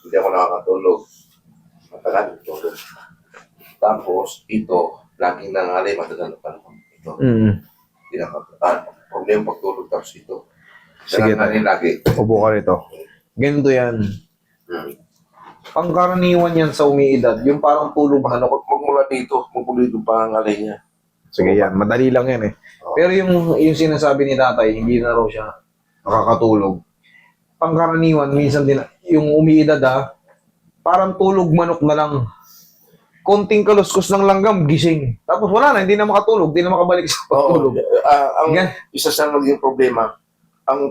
hindi ako nakakatulog. Matagal tulog. Tapos, ito, laging nangalay, matagal na panahon. Ito, hindi problema pagtulog, tapos ito. Sige, Nangalay lagi. upo ka rito. Ganito yan. Pangkaraniwan yan sa umiidad, yung parang tulog na Magmula dito pangangalay niya. Sige yan, madali lang yan eh. Pero yung sinasabi ni tatay, hindi na raw siya nakakatulog. Pangkaraniwan, minsan din, yung umiidad parang tulog manok na lang. Konting kaluskos ng langgam, gising. Tapos wala na, hindi na makatulog, hindi na makabalik sa pagtulog. Isa sa naging problema, ang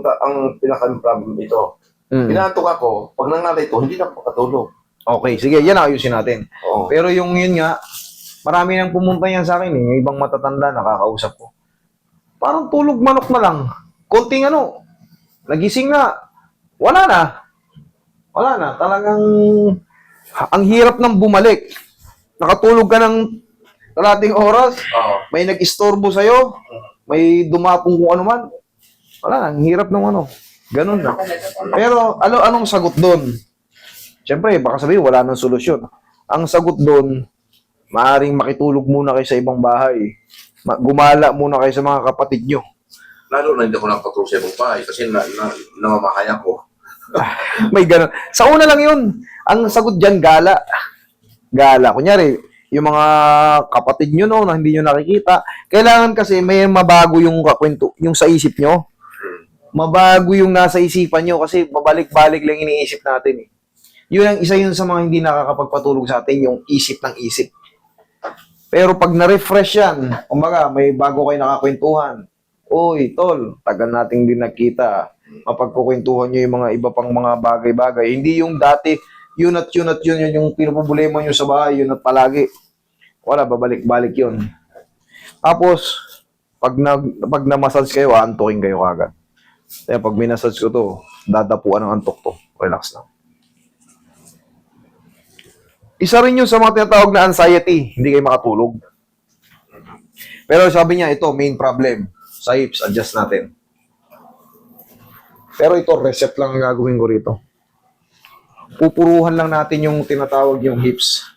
pinaka-problem ito. Pinaantok ako, pag nangalay ito, hindi na makatulog. Okay, sige, yan ayusin natin. Oo. Pero yun nga, marami nang pumunta yan sa akin yung ibang matatanda, nakakausap ko. Parang tulog manok na lang. Konting nagising na, wala na. Wala na, talagang ang hirap nang bumalik. Nakatulog ka ng kalating oras, may nag-istorbo sa'yo, may dumapong kung ano man. Wala na, ang hirap ng ganun na. Pero anong sagot doon? Siyempre, baka sabihin, wala nang solusyon. Ang sagot doon, maaaring makitulog muna kayo sa ibang bahay. Gumala muna kayo sa mga kapatid nyo. Lalo na hindi ako nakatulog sa ibang bahay kasi namamahaya ko. May ganun. Sa una lang yun. Ang sagot dyan, gala. Gala. Kunyari, yung mga kapatid nyo na hindi nyo nakikita, kailangan kasi may mabago yung kakwento, yung sa isip nyo. Mabago yung nasa isipan nyo kasi babalik-balik lang iniisip natin eh. Yun ang isa yun sa mga hindi nakakapagpatulog sa atin, yung isip ng isip. Pero pag na-refresh yan, kumbaga, may bago kayo nakakwentuhan. Uy, tol, tagal nating din nakita. Mapagkukwentuhan nyo yung mga iba pang mga bagay-bagay. Hindi yung dati, yun yung pinupulema nyo sa bahay, yun at palagi. Wala, babalik-balik yun. Tapos, pag na-massage kayo, aantukin kayo kagad. Kaya pag minasage ko to, dadapuan ng antok to. Relax lang. Isa rin yun sa mga tinatawag na anxiety. Hindi kayo makatulog. Pero sabi niya, ito, main problem. Sa hips, adjust natin. Pero ito, reset lang ang gagawin ko rito. Pupuruhan lang natin yung tinatawag yung hips.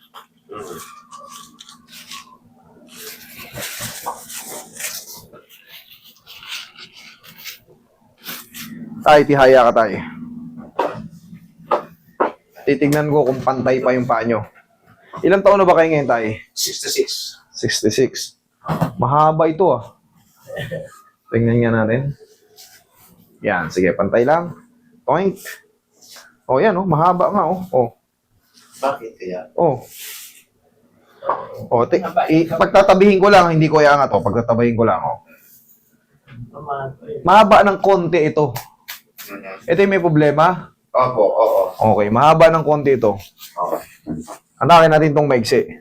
Tay, tihaya ka tayo. Titignan ko kung pantay pa yung paa nyo. Ilang taon na ba kayo ngayon, tay? 66. 66. Mahaba ito Tingnan nga natin. Yan, sige, pantay lang. Point. Yan mahaba nga Bakit kaya? Pagtatabihin ko lang, hindi ko iangat pagtatabihin ko lang Mahaba ng konti ito. Ito yung may problema? Opo. Okay, mahaba ng konti ito. Okay. Anakin natin itong maigsi.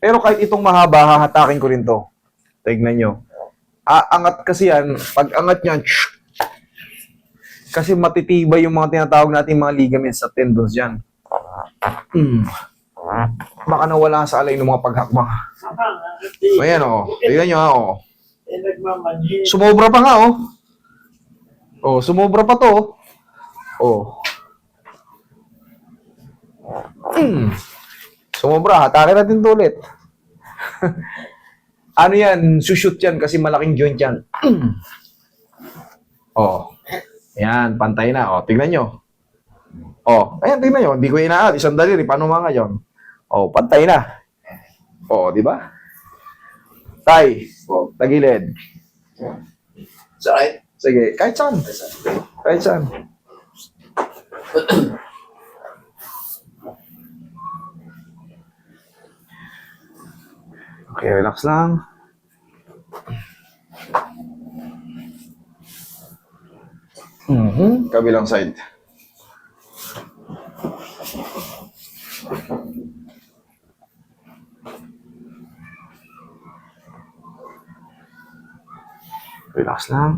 Pero kahit itong mahaba, hahatakin ko rin to. Tignan nyo. Angat kasi yan. Pag angat niyan, kasi matitibay yung mga tinatawag natin mga ligaments at tendons dyan. Baka nawala sa alay ng mga paghakbang. Ayan tignan nyo Sumobra pa nga sumobra pa to Sumobra, hatakin natin to ulit. Ano yan? Sushoot yan kasi malaking joint yan. Yan, pantay na. Tignan nyo. Ayan, tignan nyo. Hindi ko inaad. Isang daliri. Paano mga yun? Pantay na. Di ba? Tay. Tagilid. Saan? Sige, kahit saan. Kahit saan. Okay, relax lang. Kabilang side. Relax lang.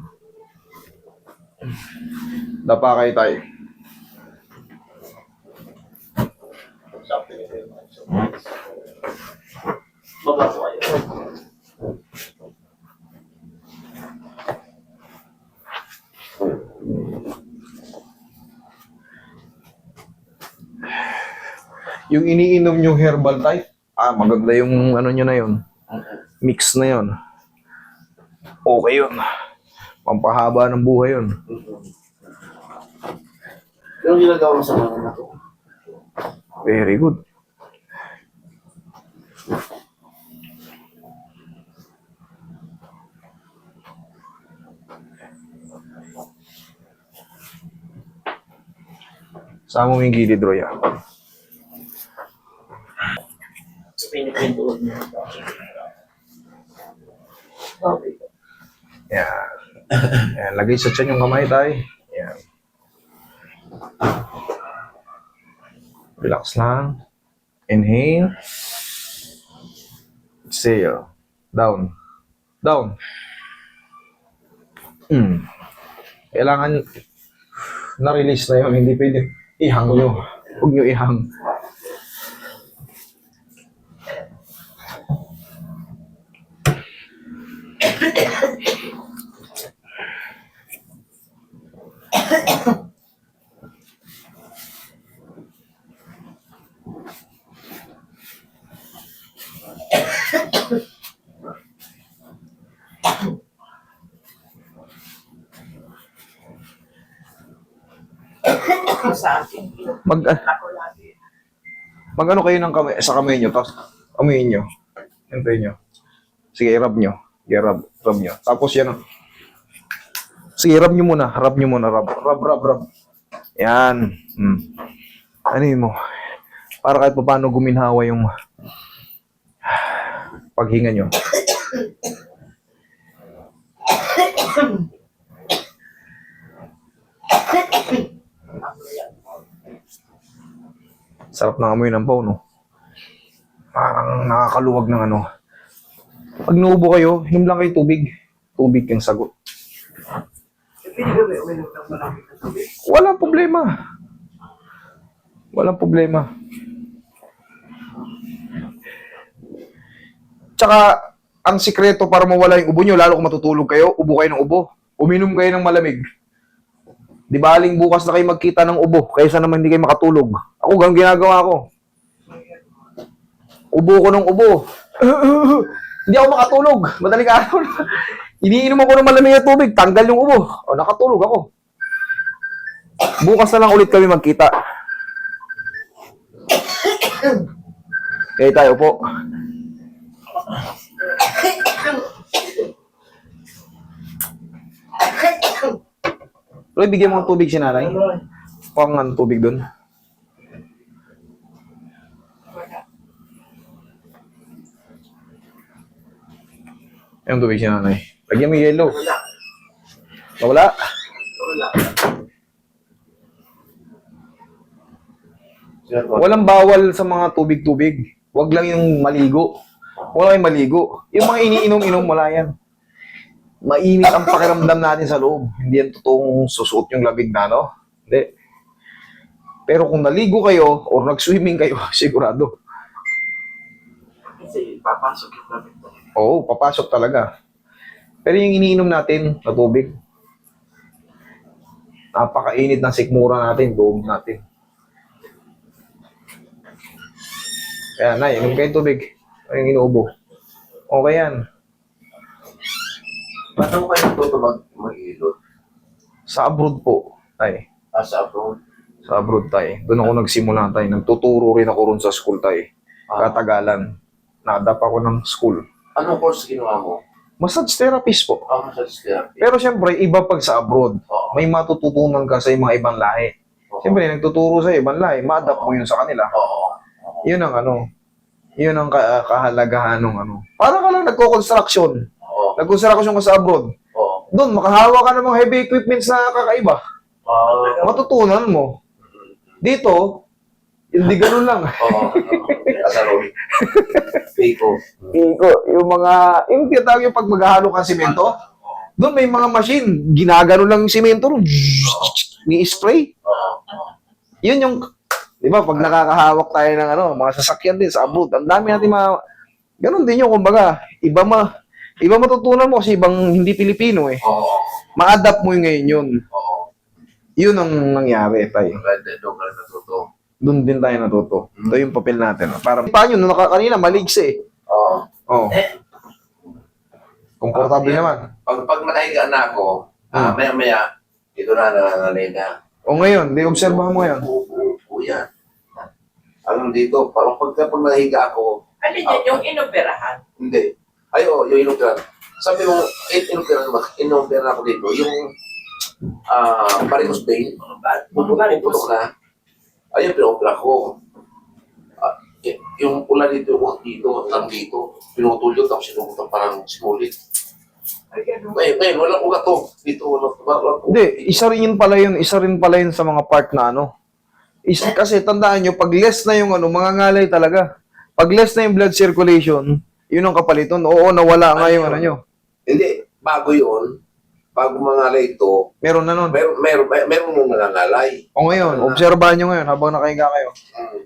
Dapa kayo tayo. Baba po kayo. Yung iniinom yung herbal type, maganda yung ano nyo na yun. Mix na yun. Okay yun. Pampahaba ng buhay yun. Yung ginagawa mo sa mga anak ko. Very good. Sama mo yung gilid, Roy. Pinipintuan mo. Okay. Yan. Yan. Lagay sa tiyan yung kamay, tay. Yan. Relax lang. Inhale. Exhale. Down. Down. Kailangan na-release na yun. Hindi pwede ihang nyo. Huwag nyo ihang. Sa akin, ako lagi. Mag-ano kayo ng kamay, sa kamay nyo, tapos amuyin nyo. Hintayin nyo. Sige, i-rub nyo. I-rub nyo. Tapos yan. Sige, rub nyo muna. Rub. Yan. Ano yun mo? Para kahit paano guminhawa yung paghinga nyo. Sarap ng amoy ng pau, no? Parang nakakaluwag ng ano. Pag naubo kayo, inom lang kayo tubig. Tubig yung sagot. Pwede ba may uminom ng malamig na tubig? Walang problema. Walang problema. Tsaka, ang sikreto para mawala yung ubo nyo, lalo kung matutulog kayo, ubo kayo ng ubo. Uminom kayo ng malamig. Di ba aling bukas na kayo magkita ng ubo, kaysa naman hindi kayo makatulog. Ako, ganun ginagawa ko. Ubo ko ng ubo. Hindi ako makatulog. Madaling araw na. Iniinom ako ng malamig na tubig, tanggal yung ubo. O, nakatulog ako. Bukas na lang ulit kami magkita. Okay, tayo po. Roy, bigyan mo ng tubig si nanay. Huwag nga ng tubig doon. Yung tubig si nanay. Lagyan mo yung yellow. Nawala? Wala. Walang bawal sa mga tubig-tubig. Huwag lang yung maligo. Huwag lang yung maligo. Yung mga iniinom-inom, wala yan. Mainit ang pakiramdam natin sa loob. Hindi yan totoong susuot yung labig na, no? Hindi. Pero kung naligo kayo or nag-swimming kayo, sigurado. Kasi papasok yung lamig mo. Oo, papasok talaga. Pero yung iniinom natin na tubig, napakainit ng sikmura natin, loob natin. Kaya na, inom kayo tubig. Ano yung inuubo? Okay yan. Paano kayo natuto mag-ilot? Sa abroad po, tay. Sa abroad? Sa abroad, tay. Doon ako nagsimula, tay. Nagtuturo rin ako ron sa school, tay. Katagalan. Nadap ako ng school. Anong course ginawa mo? Massage therapist po. Massage therapy. Pero siyempre, iba pag sa abroad. Oo. May matututunan ka sa mga ibang lahi. Siyempre, nagtuturo sa ibang lahi. Ma-adapt mo yun sa kanila. Oo. Yun ang ano. Yun ang kahalagahan ng ano. Parang ka lang nagko-construction. Oo. Nag-construction ka sa abroad. Oo. Doon, makahawa ka ng mga heavy equipments na kakaiba. Matutunan mo. Dito, hindi ganun lang. Oo. Asaro. Pico. Yung tinatawag yung pag maghahalo ka ng simento, doon may mga machine, ginagano lang yung simento, ni-spray. Oo. Yun yung, di ba, pag nakakahawak tayo ng ano, mga sasakyan din sa abroad, ang dami natin ganun din yung, kumbaga, iba matutunan mo kasi ibang hindi Pilipino eh. Oo. Ma-adapt mo yung ngayon yun. Oo. Yun ang nangyari, tay. Maganda doon ka natuto. Doon din tayo natuto. Ito yung papel natin. Para paano nung kanina maligs eh. Oo. Oh. Komportable naman. Pag nakahiga na ako, maya-maya, ito na nangangalay na. O ngayon, di obserbahan mo ngayon. Oo, yan. Hanggang dito, parang pag nahiga ako, Ano yun, yung inoperahan? hindi. Ay, yung inoperahan. Sabi mo, inoperahan ako dito, yung varicose vein, puputok na. Ayun, pinopera ko. Yung pula dito, hanggang dito, pinutulyo, tapos sinumutan parang simulit. Ay, ano? Ngayon, walang ugat to. Dito, walang ugat. Hindi, isa rin pala yun sa mga part na ano. Kasi tandaan nyo, pag less na yung ano, mangangalay talaga. Pag less na yung blood circulation, yun ang kapaliton. Oo, nawala nga yung ano nyo. Hindi, bago yun, bago mangalay ito, Meron na nun. meron nung nangangalay. O ngayon, obserbahan nyo ngayon habang nakahiga kayo.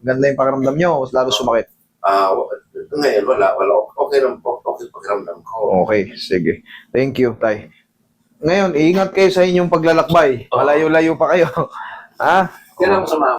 Ganda yung pakiramdam nyo, lalo sumakit. Ngayon, wala. Okay lang po, okay pakiramdam ko. Okay, sige. Thank you, Tay. Ngayon, iingat kayo sa inyong paglalakbay. Malayo-layo pa kayo. Ha? Yan ang masama.